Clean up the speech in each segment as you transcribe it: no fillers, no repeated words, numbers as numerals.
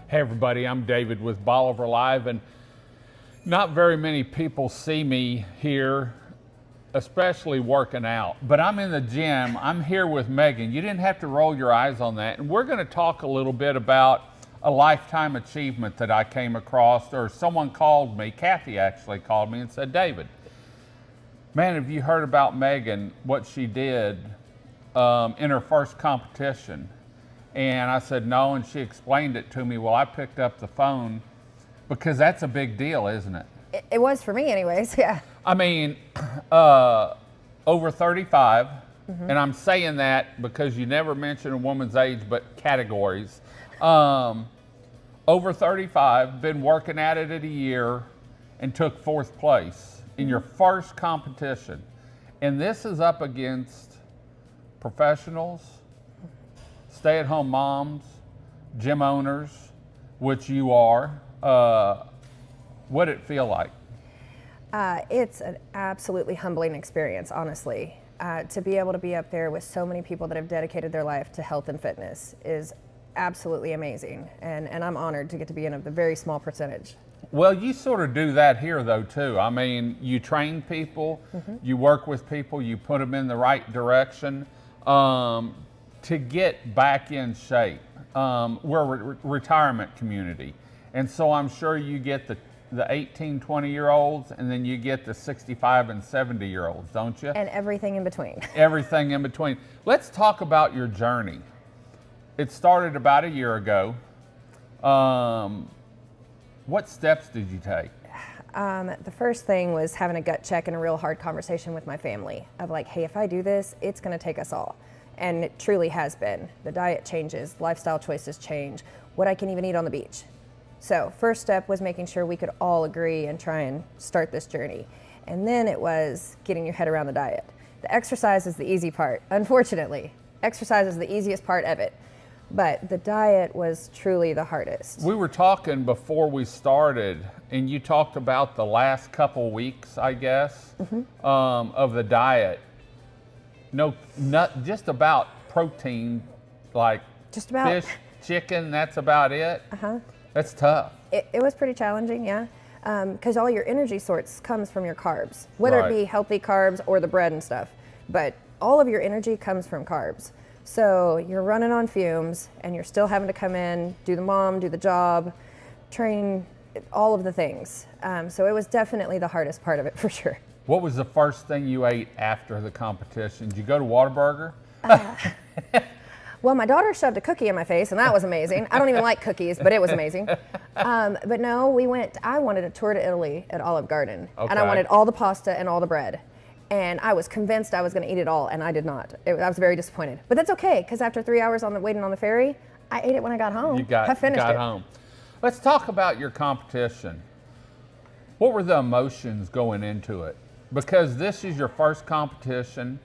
Hey everybody, I'm David with Bolivar Live, and not very many people see me here, especially working out, but I'm in the gym. I'm here with Megan. You didn't have to roll your eyes on that, and we're going to talk a little bit about a lifetime achievement that I came across, or someone called me, Kathy actually called me and said, David, man, have you heard about Megan, what she did in her first competition? And I said, no, and she explained it to me. Well, I picked up the phone because that's a big deal, isn't it? It was for me anyways, yeah. I mean, over 35, and I'm saying that because you never mention a woman's age, but categories. Over 35, been working at it a year, and took 4th place in your first competition. And this is up against professionals, stay-at-home moms, gym owners, which you are. What did it feel like? It's an absolutely humbling experience, honestly. To be able to be up there with so many people that have dedicated their life to health and fitness is absolutely amazing. And I'm honored to get to be in a very small percentage. Well, you sort of do that here, though, too. I mean, you train people, you work with people, you put them in the right direction. To get back in shape. We're a retirement community. And so I'm sure you get the 18, 20-year-olds, and then you get the 65 and 70-year-olds, don't you? And everything in between. Everything in between. Let's talk about your journey. It started about a year ago. What steps did you take? The first thing was having a gut check and a real hard conversation with my family of like, hey, if I do this, it's going to take us all. And it truly has been. The diet changes, lifestyle choices change, what I can even eat on the beach. So first step was making sure we could all agree and try and start this journey. And then it was getting your head around the diet. The exercise is the easy part, unfortunately. Exercise is the easiest part of it. But the diet was truly the hardest. We were talking before we started, and you talked about the last couple weeks, I guess, of the diet. No, not just about protein, like just about fish, chicken, that's about it. That's tough. It was pretty challenging, yeah. Because all your energy source comes from your carbs, whether it be healthy carbs or the bread and stuff. But all of your energy comes from carbs. So you're running on fumes and you're still having to come in, do the mom, do the job, train, all of the things. So it was definitely the hardest part of it for sure. What was the first thing you ate after the competition? Did you go to Whataburger? Well, my daughter shoved a cookie in my face, and that was amazing. I don't even like cookies, but it was amazing. But no, I wanted a tour to Italy at Olive Garden, and I wanted all the pasta and all the bread. And I was convinced I was going to eat it all, and I did not. I was very disappointed. But that's okay, because after 3 hours waiting on the ferry, I ate it when I got home. I finished it. Home. Let's talk about your competition. What were the emotions going into it? Because this is your first competition.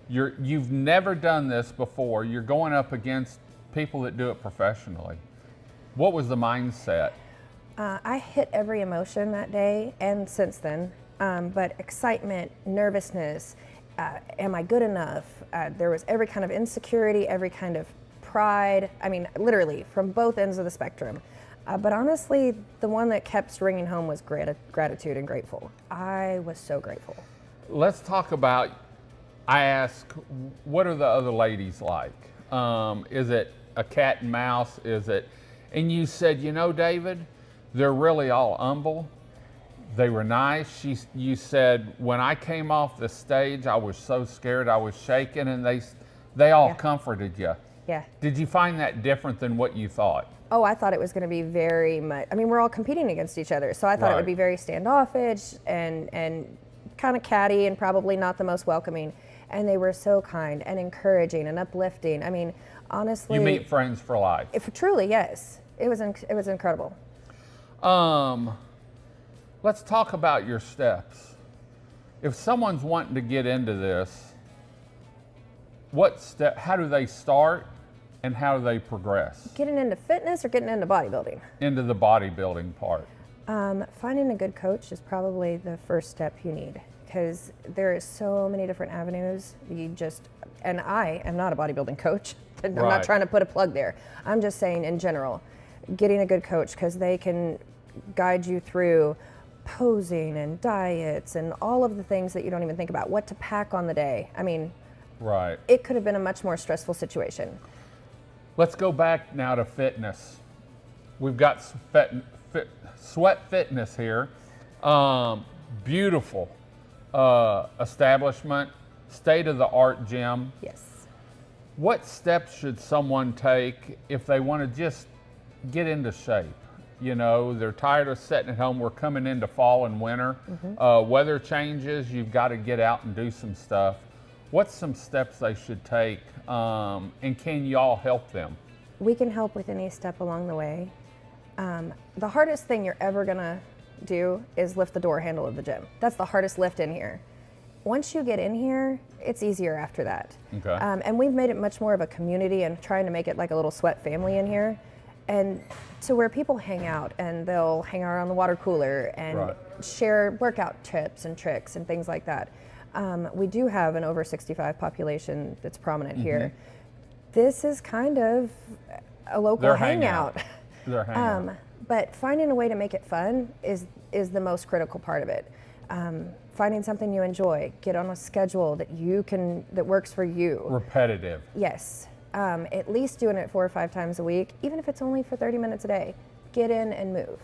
You've never done this before. You're going up against people that do it professionally. What was the mindset? I hit every emotion that day and since then, but excitement, nervousness, am I good enough? There was every kind of insecurity, every kind of pride. I mean, literally from both ends of the spectrum. But honestly, the one that kept ringing home was gratitude and grateful. I was so grateful. Let's talk about, I asked, what are the other ladies like? Is it a cat and mouse? And you said, you know, David, they're really all humble. They were nice. You said, when I came off the stage, I was so scared, I was shaking, and they all comforted you. Yeah. Did you find that different than what you thought? Oh, I thought it was going to be very much, I mean, we're all competing against each other, so I thought it would be very standoffish and kind of catty and probably not the most welcoming. And they were so kind and encouraging and uplifting. I mean, honestly. You meet friends for life. Truly, yes. It was incredible. Let's talk about your steps. If someone's wanting to get into this, how do they start? And how do they progress? Getting into fitness or getting into bodybuilding? Into the bodybuilding part. Finding a good coach is probably the first step you need, because there is so many different avenues. And I am not a bodybuilding coach. I'm not trying to put a plug there. I'm just saying in general, getting a good coach, because they can guide you through posing and diets and all of the things that you don't even think about, what to pack on the day. I mean, Right. it could have been a much more stressful situation. Let's go back now to fitness. We've got Sweat Fitness here. Beautiful establishment, state-of-the-art gym. Yes. What steps should someone take if they want to just get into shape? You know, they're tired of sitting at home. We're coming into fall and winter. Weather changes. You've got to get out and do some stuff. What's some steps they should take, and can y'all help them? We can help with any step along the way. The hardest thing you're ever gonna do is lift the door handle of the gym. That's the hardest lift in here. Once you get in here, it's easier after that. Okay. And we've made it much more of a community and trying to make it like a little Sweat family in here. And to where people hang out and they'll hang out around the water cooler and Right. share workout tips and tricks and things like that. We do have an over 65 population that's prominent here. This is kind of a local Their hangout. Their hangout. But finding a way to make it fun is the most critical part of it. Finding something you enjoy, get on a schedule that works for you. Repetitive. Yes. At least doing it 4 or 5 times a week, even if it's only for 30 minutes a day. Get in and move.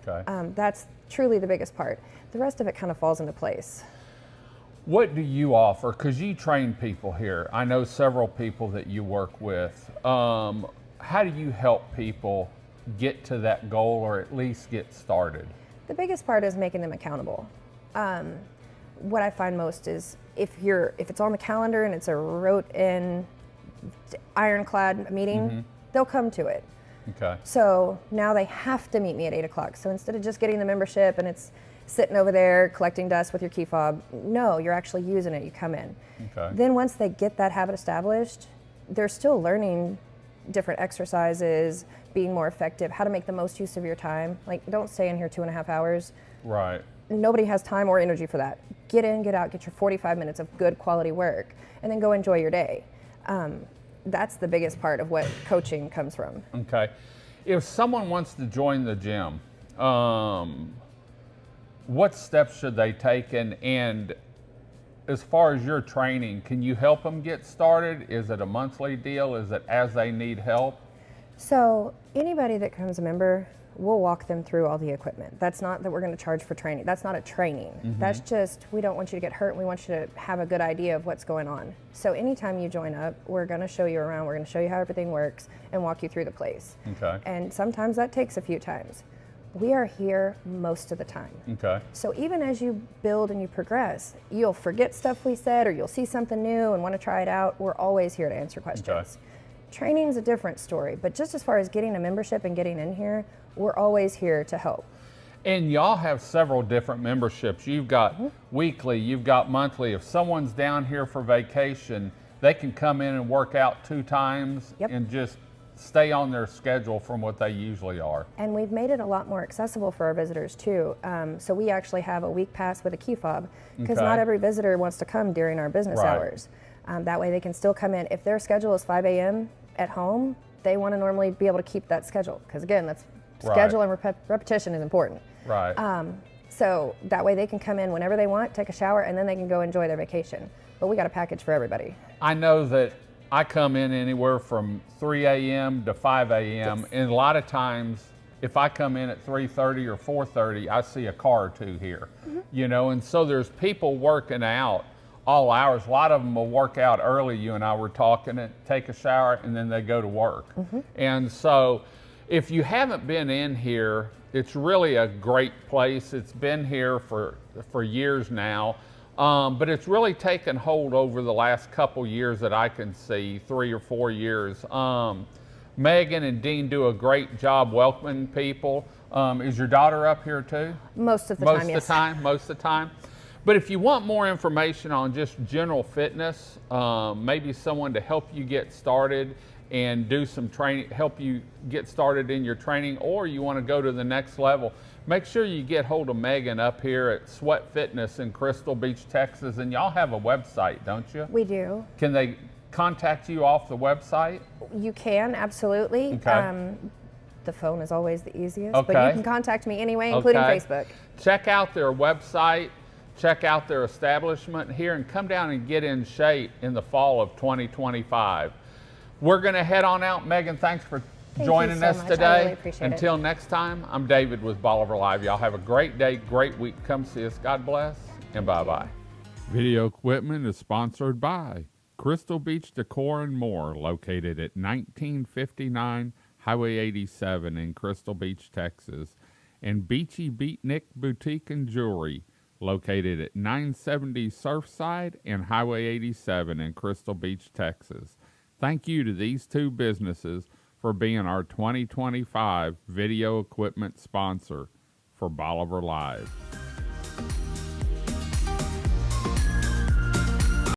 Okay. That's truly the biggest part. The rest of it kind of falls into place. What do you offer? Because you train people here. I know several people that you work with. How do you help people get to that goal, or at least get started? The biggest part is making them accountable. What I find most is if it's on the calendar and it's a wrote in ironclad meeting, they'll come to it. Okay. So now they have to meet me at 8 o'clock. So instead of just getting the membership and it's sitting over there collecting dust with your key fob, no, you're actually using it. You come in. Okay. Then once they get that habit established, they're still learning different exercises, being more effective, how to make the most use of your time. Like, don't stay in here 2.5 hours. Right. Nobody has time or energy for that. Get in, get out, get your 45 minutes of good quality work, and then go enjoy your day. That's the biggest part of what coaching comes from. Okay. If someone wants to join the gym, what steps should they take? And as far as your training, can you help them get started? Is it a monthly deal? Is it as they need help? So anybody that becomes a member, we'll walk them through all the equipment. That's not that we're going to charge for training. That's not a training. That's just, we don't want you to get hurt. We want you to have a good idea of what's going on. So anytime you join up, we're going to show you around. We're going to show you how everything works and walk you through the place. Okay. And sometimes that takes a few times. We are here most of the time. Okay. So even as you build and you progress, you'll forget stuff we said, or you'll see something new and want to try it out. We're always here to answer questions. Okay. Training's a different story, but just as far as getting a membership and getting in here, we're always here to help. And y'all have several different memberships. You've got weekly, you've got monthly. If someone's down here for vacation, they can come in and work out 2 times and just stay on their schedule from what they usually are. And we've made it a lot more accessible for our visitors too. So we actually have a week pass with a key fob, because not every visitor wants to come during our business hours. That way they can still come in. If their schedule is 5 a.m. at home, they want to normally be able to keep that schedule, because again, that's schedule and repetition is important. Right. So that way they can come in whenever they want, take a shower, and then they can go enjoy their vacation. But we got a package for everybody. I know that I come in anywhere from 3 a.m. to 5 a.m. And a lot of times, if I come in at 3:30 or 4:30, I see a car or two here, you know, and so there's people working out all hours. A lot of them will work out early. You and I were talking, and take a shower, and then they go to work. And so if you haven't been in here, it's really a great place. It's been here for years now. But it's really taken hold over the last couple years that I can see, 3 or 4 years. Megan and Dean do a great job welcoming people. Is your daughter up here too? Most of the time, yes. Most of the time. But if you want more information on just general fitness, maybe someone to help you get started and do some training, help you get started in your training, or you want to go to the next level, make sure you get hold of Megan up here at Sweat Fitness in Crystal Beach, Texas. And y'all have a website, don't you? We do. Can they contact you off the website? You can, absolutely. Okay. The phone is always the easiest, Okay. but you can contact me anyway, including Okay. Facebook. Check out their website, check out their establishment here, and come down and get in shape in the fall of 2025. We're going to head on out. Megan, thanks for joining so us much. I today. really appreciate it. Until next time, I'm David with Bolivar Live. Y'all have a great day, great week. Come see us. God bless, and bye-bye. Video equipment is sponsored by Crystal Beach Decor and More, located at 1959 Highway 87 in Crystal Beach, Texas, and Beachy Beatnik Boutique and Jewelry, located at 970 Surfside and Highway 87 in Crystal Beach, Texas. Thank you to these two businesses for being our 2025 video equipment sponsor for Bolivar Live.